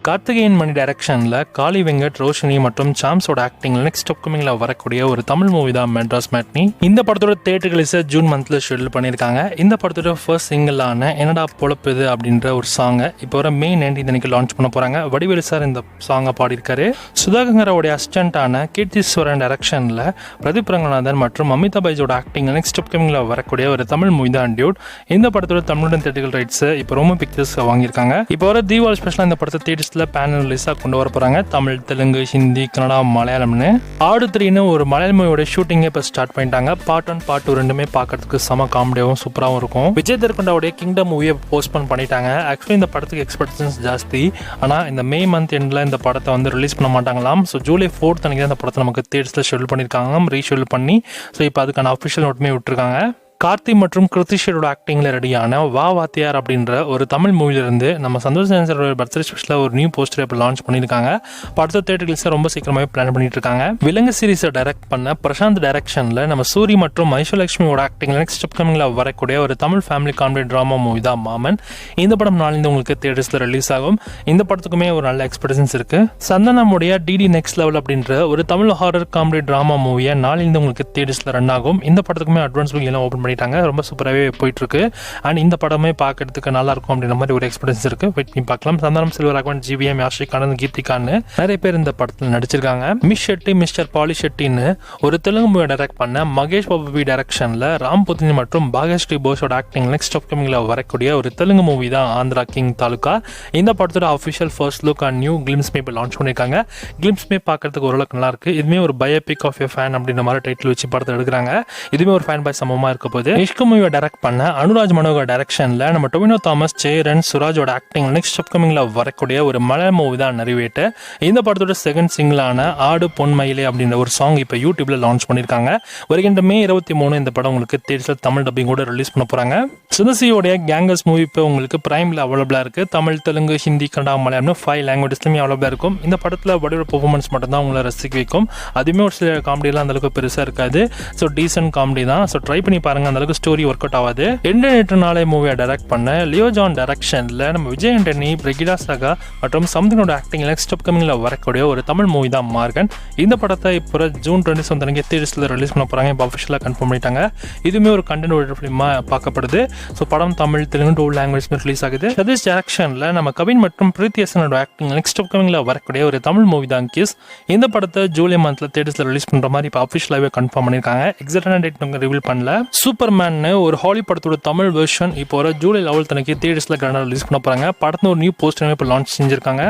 கார்த்திகேயன் மணி டைரக்ஷனில் காளி வெங்கட், ரோஷினி மற்றும் சாம்ஸோட ஆக்டிங்கில் நெக்ஸ்ட் அப்கமிங்கில் வரக்கூடிய ஒரு தமிழ் மூவி தான் மெட்ராஸ் மேட்னி. இந்த படத்தோட தியேட்டர் ரிலீஸை ஜூன் மந்த்ல ஷெட்யூல் பண்ணியிருக்காங்க. இந்த படத்தோட ஃபர்ஸ்ட் சிங்கிளான என்னடா பொழப்புது அப்படின்ற ஒரு சாங்கை இப்போ வர மே 19 அன்னைக்கு லான்ச் பண்ண போகிறாங்க. வடிவேலு சார் இந்த சாங்கை பாடியிருக்காரு. சுதாகங்கரோடைய அசிஸ்டண்டான கீர்த்திஸ்வரன் டைரக்ஷனில் பிரதீப் ரங்கநாதன் மற்றும் அமிதாப் பைஜோட ஆக்டிங்கில் நெக்ஸ்ட் அப்கமிங்கில் வரக்கூடிய ஒரு தமிழ் மூவி தான் டியூட். இந்த படத்தோட தமிழுடன் தியேட்டர் ரைட்ஸ் இப்போ ரோமோ பிக்சர்ஸ் வாங்கியிருக்காங்க. இப்போ வர தீபாவளி ஸ்பெஷலாக இந்த படத்தை தியேட்டர்ஸ் பேனல் ரிலீஸாக கொண்டு வர போறாங்க. தமிழ், தெலுங்கு, ஹிந்தி, கன்னடா, மலையாளம்னு ஆடு 3ன்னு ஒரு மலையாள மூவியோட ஷூட்டிங்கே இப்போ ஸ்டார்ட் பண்ணிட்டாங்க. பார்ட் 1 பார்ட் 2 ரெண்டுமே பார்க்கறதுக்கு செம காமெடியாகவும் சூப்பராகவும் இருக்கும். விஜய் தேவர்கொண்டாவுடைய கிங்டம் மூவியை போஸ்ட்போன் பண்ணிட்டாங்க. ஆக்சுவலி இந்த படத்துக்கு எக்ஸ்பெக்டேஷன்ஸ் ஜாஸ்தி. ஆனால் இந்த மே மந்த் எண்டில் இந்த படத்தை வந்து ரிலீஸ் பண்ண மாட்டாங்களாம். ஸோ ஜூலை 4 அன்னைக்கு இந்த படத்தை நமக்கு தியேட்டர்ஸில் ஷெட்யூல் பண்ணியிருக்காங்க, ரீஷெட்யூல் பண்ணி. ஸோ இப்போ அதுக்கான அஃபிஷியல் நோட்டுமே விட்டுருக்காங்க. கார்த்தி மற்றும் கிருத்திஷரோட ஆக்டிங்கில் ரெடியான வா வாத்தியார் அப்படின்ற ஒரு தமிழ் மூவிலிருந்து நம்ம சந்தோஷ் சாரோட பர்த்டே ஸ்பெஷலாக ஒரு நியூ போஸ்டர் இப்போ லான்ச் பண்ணியிருக்காங்க. படத்தை தியேட்டர் ரிலீஸை ரொம்ப சீக்கிரமாகவே பிளான் பண்ணிட்டு இருக்காங்க. விலங்கு சீரிஸை டைரக்ட் பண்ண பிரசாந்த் டைரக்ஷனில் நம்ம சூரி மற்றும் ஐஸ்வர்யலட்சுமியோட ஆக்டிங்கில் நெக்ஸ்ட் அப்கமிங்கில் வரக்கூடிய ஒரு Tamil family comedy drama movie தான் மாமன். இந்த படம் நாளிலிருந்து உங்களுக்கு தியேட்டர்ஸில் ரிலீஸ் ஆகும். இந்த படத்துக்குமே ஒரு நல்ல எக்ஸ்பெக்டேஷன்ஸ் இருக்கு. சந்தனமுடைய டிடி நெக்ஸ்ட் லெவல் அப்படின்ற ஒரு தமிழ் ஹாரர் காமெடி ட்ராமா மூவியை நாளிலிருந்து உங்களுக்கு தியேட்டர்ஸில் ரன் ஆகும். இந்த படத்துக்குமே அட்வான்ஸ் புக்கிங் எல்லாம் ஓப்பன் ரொம்ப சூப்பராகவே போயிட்டு இருக்கு. அண்ட் இந்த படமே பார்க்கறதுக்கு நல்லா இருக்கும் அப்படின்ற மாதிரி ஒரு எக்ஸ்பீரியன்ஸ் இருக்கு. வெயிட் பண்ணி பார்க்கலாம். சந்தானம், செல்வராகவன், ஜிவிஎம், யாஷிக் ஆனந்த், கீர்த்திகான்னு நிறைய பேர் இந்த படத்தில் நடிச்சிருக்காங்க. மிஸ் ஷெட்டி, மிஸ்டர் பாலி ஷெட்டின்னு ஒரு தெலுங்கு மூவி டைரக்ட் பண்ண மகேஷ் பாபு டைரக்ஷன்ல ராம் புத்தினி மற்றும் பாகஸ்ரீ போஸோட ஆக்டிங் நெக்ஸ்ட் அப்கமிங்ல வரக்கூடிய ஒரு தெலுங்கு மூவி தான் ஆந்திரா கிங் தாலுகா. இந்த படத்தோட official first look and new glimpse May launch பண்ணியிருக்காங்க. கிளிம்ஸ் மே பார்க்கறதுக்கு ஓரளவுக்கு நல்லா இருக்கு. இதுமே ஒரு பயோபிக் ஆஃப் எ ஃபேன் அப்படின்ற மாதிரி டைட்டில் வச்சு படத்தை எடுக்கிறாங்க. இதுமே ஒரு ஃபேன் பாய் சமமா இருக்க போது. மூவியை டைரக்ட் பண்ண அனுராஜ் மனோகர் டைரக்ஷன்ல நம்ம டொவினோ தாமஸ், சேரன், சுராஜோட ஆக்டிங் நெக்ஸ்ட் அப்கமிங்ல வரக்கூடிய ஒரு மலையாள மூவி தான் நிறைவேட்டு. இந்த படத்தோட செகண்ட் சிங்கிளான ஆடு பொன்மயிலே அப்படின்ற ஒரு சாங் இப்போ யூடியூப்ல லான்ச் பண்ணியிருக்காங்க. வருகின்ற மே 23 இந்த படம் உங்களுக்கு தேட்டர்ல தமிழ் டப்பிங் கூட ரிலீஸ் பண்ண போறாங்க. சுதசியோடைய கேங்கர்ஸ் மூவி இப்போ உங்களுக்கு பிரைம்ல அவைலபிளா இருக்கு. தமிழ், தெலுங்கு, ஹிந்தி, கன்னடா, மலையாளம் 5 லாங்குவேஜஸ்லயுமே அவைலபிளா இருக்கும். இந்த படத்துல வடிவ பெர்ஃபார்மன்ஸ் மட்டும் தான் உங்களை ரசிக்க வைக்கும். அதுவுமே ஒரு சில காமெடியெல்லாம் அந்த அளவுக்கு பெருசா இருக்காது. ஸோ டீசன்ட் காமெடி தான். ஸோ ட்ரை பண்ணி பாருங்க. அந்த அளவுக்கு ஸ்டோரி ஒர்க் அவுட் ஆகாது. நேற்று நாளை மூவியை டைரக்ட் பண்ண லியோ ஜான் டைரக்ஷன்ல நம்ம விஜய் ஆண்டனி, பிரகிடா சகா மற்றும் சம்திங்கோட ஆக்டிங் நெக்ஸ்ட் அப்கமிங்ல வரக்கூடிய ஒரு தமிழ் மூவி தான் மார்கன். இந்த படத்தை இப்போ ஜூன் 27 அன்னைக்கு தியேட்டர்ஸ்ல ரிலீஸ் பண்ண போறாங்க. இப்போ அஃபிஷியலா கன்ஃபார்ம் பண்ணிட்டாங்க. இதுவுமே ஒரு கண்டென்ட் ஓரியன்டட் ஃபிலிமா பார்க்கப்படுது. ஸோ படம் தமிழ், தெலுங்கு 2 லாங்குவேஜ் ரிலீஸ் ஆகுது. சதீஷ் டைரக்ஷன்ல நம்ம கவின் மற்றும் பிரீத்தி ஹசனோட ஆக்டிங் நெக்ஸ்ட் அப்கமிங்ல வரக்கூடிய ஒரு தமிழ் மூவி தான் கிஸ். இந்த படத்தை ஜூலை மந்த்ல தியேட்டர்ஸ்ல ரிலீஸ் பண்ற மாதிரி இப்போ அஃபிஷியலாவே கன்ஃபார்ம் பண்ணிருக்காங்க. எக்ஸாக்டான டேட் ரிவீல் பண்ணல. சூப்பர்மேன் ஒரு ஹாலி படத்தோட தமிழ் வெர்ஷன் இப்போ ஜூலை 11 அன்னைக்கு தியேட்டர்ஸ்ல ரிலீஸ் பண்ண போறாங்க. படத்துல ஒரு நியூ போஸ்டர் இப்போ லான்ச் செஞ்சிருக்காங்க.